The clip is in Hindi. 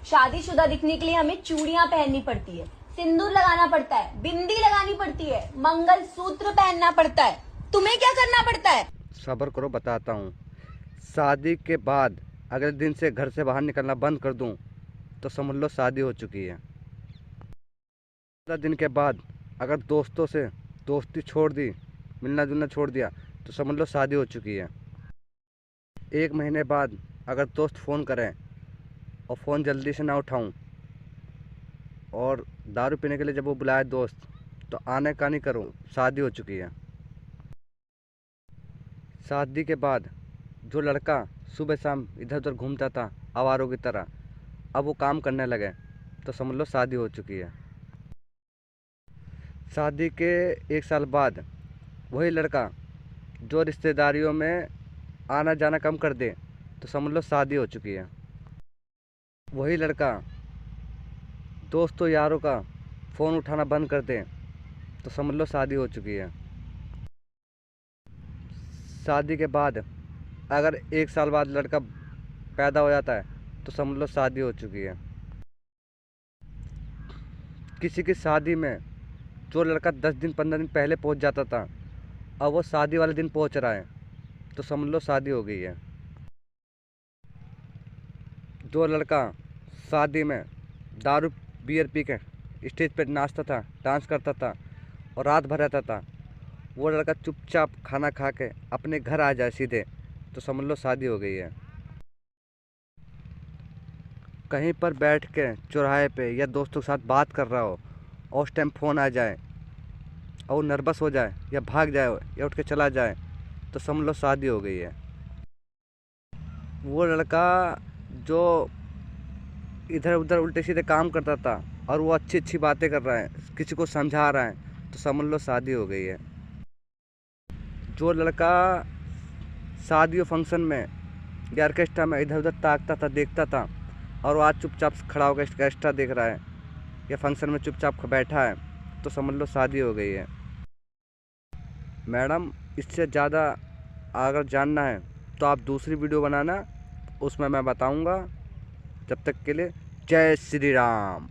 शादीशुदा दिखने के लिए हमें चूड़ियां पहननी पड़ती है, सिंदूर लगाना पड़ता है, बिंदी लगानी पड़ती है, मंगल सूत्र पहनना पड़ता है। तुम्हें क्या करना पड़ता है? सब्र करो, बताता हूँ। शादी के बाद अगले दिन से घर से बाहर निकलना बंद कर दूँ तो समझ लो शादी हो चुकी है। 15 दिन के बाद अगर दोस्तों से दोस्ती छोड़ दी, मिलना जुलना छोड़ दिया, तो समझ लो शादी हो चुकी है। 1 महीने बाद अगर दोस्त फ़ोन करें और फ़ोन जल्दी से ना उठाऊं और दारू पीने के लिए जब वो बुलाए दोस्त, तो आने का नहीं करूं, शादी हो चुकी है। शादी के बाद जो लड़का सुबह शाम इधर उधर घूमता था आवारों की तरह, अब वो काम करने लगे, तो समझ लो शादी हो चुकी है। शादी के 1 साल बाद वही लड़का जो रिश्तेदारियों में आना जाना कम कर दे, तो समझ लो शादी हो चुकी है। वही लड़का दोस्तों यारों का फ़ोन उठाना बंद कर दे, तो समझ लो शादी हो चुकी है। शादी के बाद अगर 1 साल बाद लड़का पैदा हो जाता है, तो समझ लो शादी हो चुकी है। किसी की शादी में जो लड़का 10 दिन 15 दिन पहले पहुंच जाता था, अब वो शादी वाले दिन पहुंच रहा है, तो समझ लो शादी हो गई है। जो लड़का शादी में दारू बियर पी के स्टेज पर नाचता था, डांस करता था और रात भर रहता था, वो लड़का चुपचाप खाना खा के अपने घर आ जाए सीधे, तो समझ लो शादी हो गई है। कहीं पर बैठ के चौराहे पे या दोस्तों के साथ बात कर रहा हो और उस टाइम फ़ोन आ जाए और वो नर्वस हो जाए या भाग जाए या उठ के चला जाए, तो समझ लो शादी हो गई है। वो लड़का जो इधर उधर उल्टे सीधे काम करता था और वो अच्छी अच्छी बातें कर रहा है, किसी को समझा रहा है, तो समझ लो शादी हो गई है। जो लड़का शादी और फंक्शन में या ऑर्केस्ट्रा में इधर उधर ताकता था, देखता था, और वो आज चुपचाप खड़ा होकर ऑर्केस्ट्रा देख रहा है या फंक्शन में चुपचाप बैठा है, तो समझ लो शादी हो गई है। मैडम, इससे ज़्यादा अगर जानना है तो आप दूसरी वीडियो बनाना, उसमें मैं बताऊंगा। जब तक के लिए जय श्री राम।